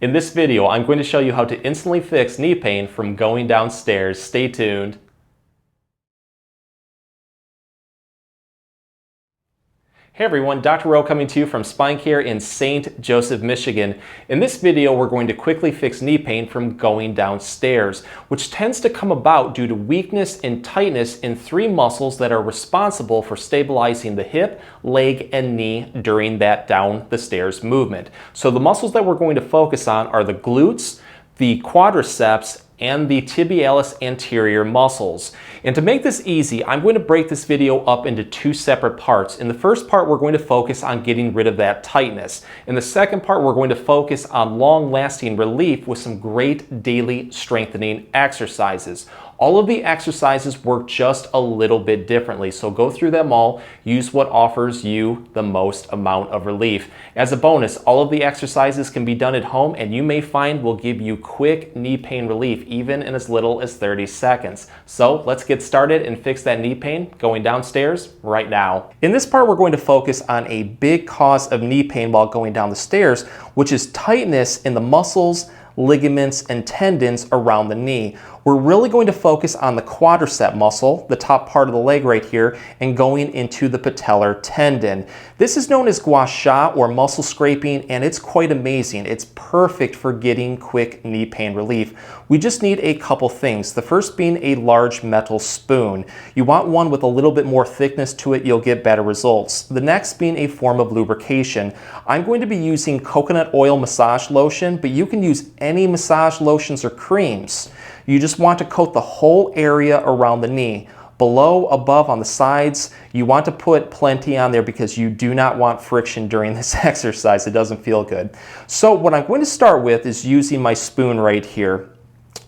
In this video, I'm going to show you how to instantly fix knee pain from going downstairs. Stay tuned. Hey everyone, Dr. Rowe coming to you from SpineCare in St. Joseph, Michigan. In this video, we're going to quickly fix knee pain from going downstairs, which tends to come about due to weakness and tightness in three muscles that are responsible for stabilizing the hip, leg, and knee during that down the stairs movement. So the muscles that we're going to focus on are the glutes, the quadriceps, and the tibialis anterior muscles. And to make this easy, I'm going to break this video up into two separate parts. In the first part, we're going to focus on getting rid of that tightness. In the second part, we're going to focus on long-lasting relief with some great daily strengthening exercises. All of the exercises work just a little bit differently, so go through them all, use what offers you the most amount of relief. As a bonus, all of the exercises can be done at home and you may find will give you quick knee pain relief, even in as little as 30 seconds. So let's get started and fix that knee pain going downstairs right now. In this part, we're going to focus on a big cause of knee pain while going down the stairs, which is tightness in the muscles, ligaments, and tendons around the knee. We're really going to focus on the quadricep muscle, the top part of the leg right here, and going into the patellar tendon. This is known as gua sha or muscle scraping, and it's quite amazing. It's perfect for getting quick knee pain relief. We just need a couple things. The first being a large metal spoon. You want one with a little bit more thickness to it, you'll get better results. The next being a form of lubrication. I'm going to be using coconut oil massage lotion, but you can use any massage lotions or creams. You just want to coat the whole area around the knee. Below, above, on the sides, you want to put plenty on there because you do not want friction during this exercise. It doesn't feel good. So what I'm going to start with is using my spoon right here.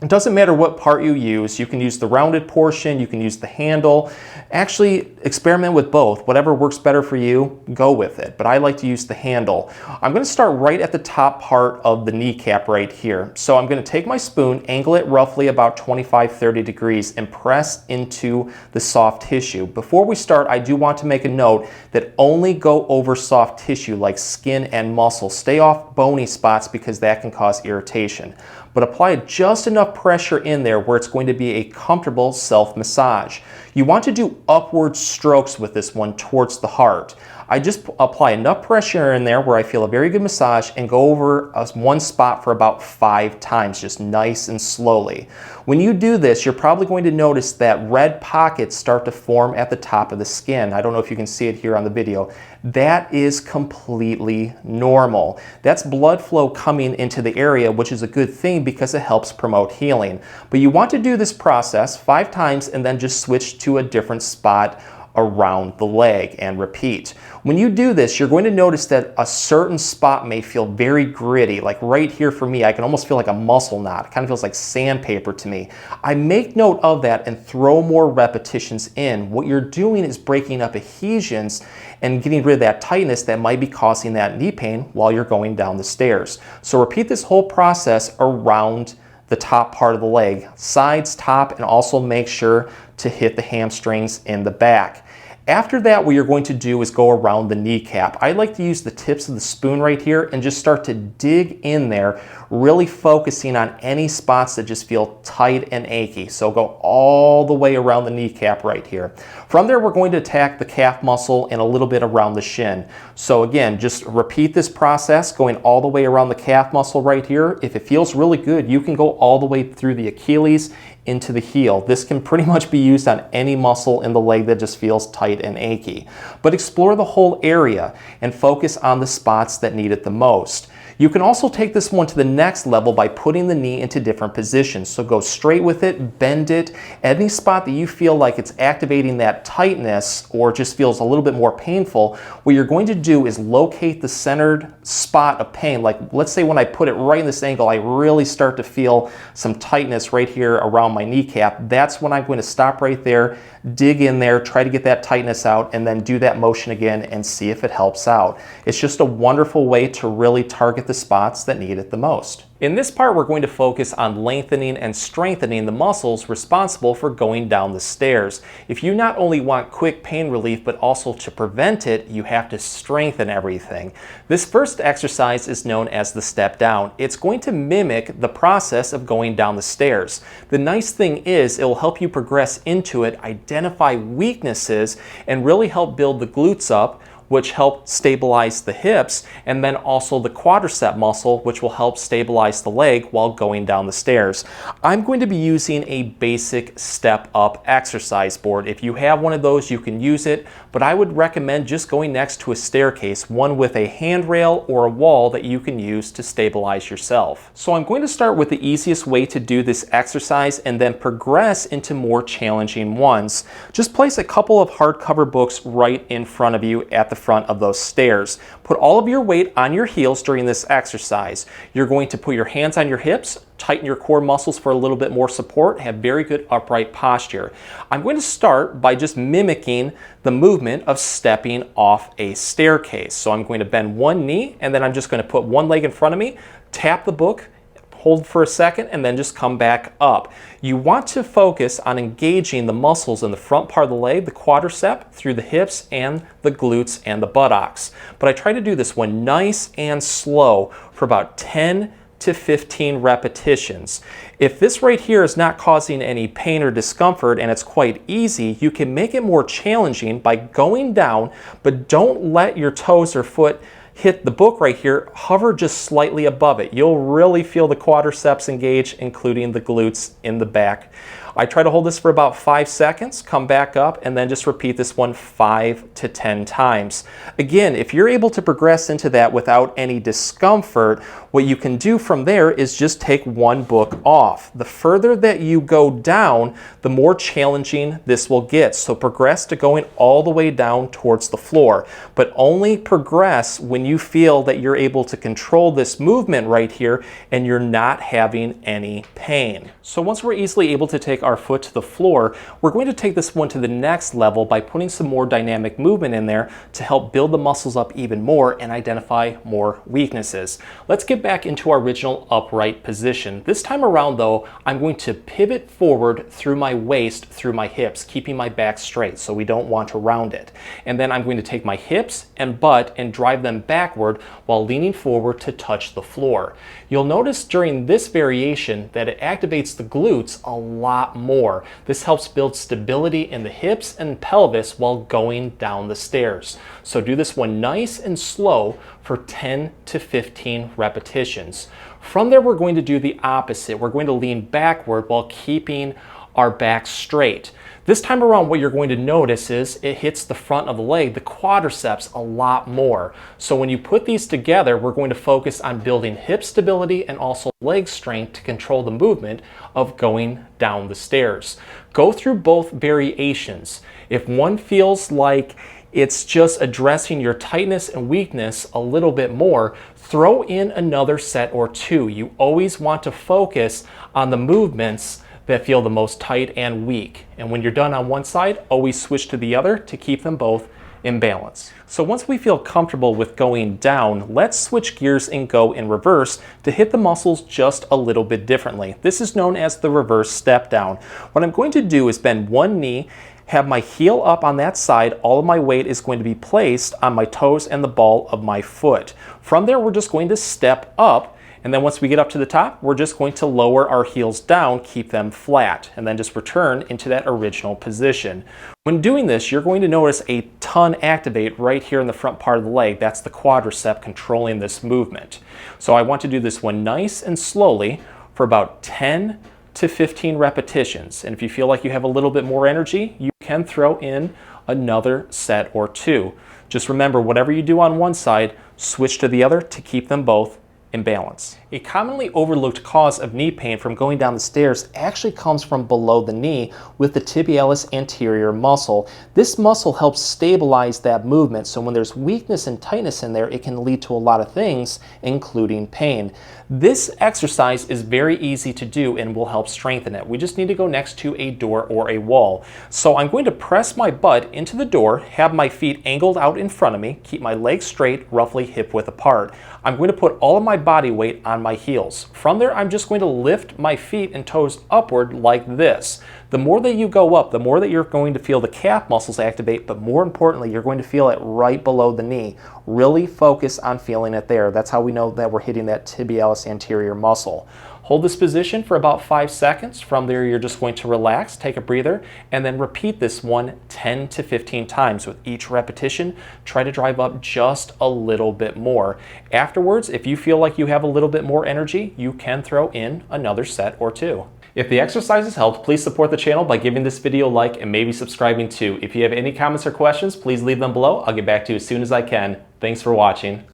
It doesn't matter what part you use. You can use the rounded portion, you can use the handle. Actually, experiment with both. Whatever works better for you, go with it. But I like to use the handle. I'm going to start right at the top part of the kneecap right here. So I'm going to take my spoon, angle it roughly about 25-30 degrees, and press into the soft tissue. Before we start, I do want to make a note that only go over soft tissue like skin and muscle. Stay off bony spots because that can cause irritation. But apply just enough pressure in there where it's going to be a comfortable self-massage. You want to do upward strokes with this one towards the heart. I just apply enough pressure in there where I feel a very good massage and go over one spot for about 5 times, just nice and slowly. When you do this, you're probably going to notice that red pockets start to form at the top of the skin. I don't know if you can see it here on the video. That is completely normal. That's blood flow coming into the area, which is a good thing because it helps promote healing. But you want to do this process 5 times and then just switch to a different spot around the leg and repeat. When you do this, you're going to notice that a certain spot may feel very gritty. Like right here for me, I can almost feel like a muscle knot. It kind of feels like sandpaper to me. I make note of that and throw more repetitions in. What you're doing is breaking up adhesions and getting rid of that tightness that might be causing that knee pain while you're going down the stairs. So repeat this whole process around the top part of the leg, sides, top, and also make sure to hit the hamstrings in the back. After that, what you're going to do is go around the kneecap. I like to use the tips of the spoon right here and just start to dig in there, really focusing on any spots that just feel tight and achy. So go all the way around the kneecap right here. From there, we're going to attack the calf muscle and a little bit around the shin. So again, just repeat this process, going all the way around the calf muscle right here. If it feels really good, you can go all the way through the Achilles into the heel. This can pretty much be used on any muscle in the leg that just feels tight and achy. But explore the whole area and focus on the spots that need it the most. You can also take this one to the next level by putting the knee into different positions. So go straight with it, bend it. Any spot that you feel like it's activating that tightness or just feels a little bit more painful, what you're going to do is locate the centered spot of pain. Like let's say when I put it right in this angle, I really start to feel some tightness right here around my kneecap. That's when I'm going to stop right there, dig in there, try to get that tightness out, and then do that motion again and see if it helps out. It's just a wonderful way to really target target the spots that need it the most. In this part, we're going to focus on lengthening and strengthening the muscles responsible for going down the stairs. If you not only want quick pain relief, but also to prevent it, you have to strengthen everything. This first exercise is known as the step down. It's going to mimic the process of going down the stairs. The nice thing is it will help you progress into it, identify weaknesses, and really help build the glutes up, which help stabilize the hips, and then also the quadricep muscle, which will help stabilize the leg while going down the stairs. I'm going to be using a basic step up exercise board. If you have one of those, you can use it, but I would recommend just going next to a staircase, one with a handrail or a wall that you can use to stabilize yourself. So I'm going to start with the easiest way to do this exercise and then progress into more challenging ones. Just place a couple of hardcover books right in front of you at the front of those stairs. Put all of your weight on your heels during this exercise. You're going to put your hands on your hips, tighten your core muscles for a little bit more support, have very good upright posture. I'm going to start by just mimicking the movement of stepping off a staircase. So I'm going to bend one knee, and then I'm just going to put one leg in front of me, tap the book, hold for a second, and then just come back up. You want to focus on engaging the muscles in the front part of the leg, the quadricep, through the hips and the glutes and the buttocks. But I try to do this one nice and slow for about 10 to 15 repetitions. If this right here is not causing any pain or discomfort and it's quite easy, you can make it more challenging by going down, but don't let your toes or foot hit the book right here. Hover just slightly above it. You'll really feel the quadriceps engage, including the glutes in the back. I try to hold this for about 5 seconds, come back up, and then just repeat this one 5 to 10 times. Again, if you're able to progress into that without any discomfort, what you can do from there is just take one book off. The further that you go down, the more challenging this will get. So progress to going all the way down towards the floor, but only progress when you feel that you're able to control this movement right here and you're not having any pain. So once we're easily able to take our foot to the floor, we're going to take this one to the next level by putting some more dynamic movement in there to help build the muscles up even more and identify more weaknesses. Let's get back into our original upright position. This time around though, I'm going to pivot forward through my waist, through my hips, keeping my back straight so we don't want to round it. And then I'm going to take my hips and butt and drive them backward while leaning forward to touch the floor. You'll notice during this variation that it activates the glutes a lot more. This helps build stability in the hips and pelvis while going down the stairs. So do this one nice and slow for 10 to 15 repetitions. From there, we're going to do the opposite. We're going to lean backward while keeping our back straight. This time around, what you're going to notice is it hits the front of the leg, the quadriceps, a lot more. So when you put these together, we're going to focus on building hip stability and also leg strength to control the movement of going down the stairs. Go through both variations. If one feels like it's just addressing your tightness and weakness a little bit more, throw in another set or two. You always want to focus on the movements that feel the most tight and weak. And when you're done on one side, always switch to the other to keep them both in balance. So once we feel comfortable with going down, let's switch gears and go in reverse to hit the muscles just a little bit differently. This is known as the reverse step down. What I'm going to do is bend one knee, have my heel up on that side. All of my weight is going to be placed on my toes and the ball of my foot. From there, we're just going to step up. And then once we get up to the top, we're just going to lower our heels down, keep them flat, and then just return into that original position. When doing this, you're going to notice a ton activate right here in the front part of the leg. That's the quadricep controlling this movement. So I want to do this one nice and slowly for about 10 to 15 repetitions. And if you feel like you have a little bit more energy, you can throw in another set or two. Just remember, whatever you do on one side, switch to the other to keep them both in balance. A commonly overlooked cause of knee pain from going down the stairs actually comes from below the knee with the tibialis anterior muscle. This muscle helps stabilize that movement, so when there's weakness and tightness in there, it can lead to a lot of things, including pain. This exercise is very easy to do and will help strengthen it. We just need to go next to a door or a wall. So I'm going to press my butt into the door, have my feet angled out in front of me, keep my legs straight, roughly hip width apart. I'm going to put all of my body weight on my heels. From there, I'm just going to lift my feet and toes upward like this. The more that you go up, the more that you're going to feel the calf muscles activate, but more importantly, you're going to feel it right below the knee. Really focus on feeling it there. That's how we know that we're hitting that tibialis anterior muscle. Hold this position for about 5 seconds. From there, you're just going to relax, take a breather, and then repeat this one 10 to 15 times. With each repetition, try to drive up just a little bit more. Afterwards, if you feel like you have a little bit more energy, you can throw in another set or two. If the exercises helped, please support the channel by giving this video a like and maybe subscribing too. If you have any comments or questions, please leave them below. I'll get back to you as soon as I can. Thanks for watching.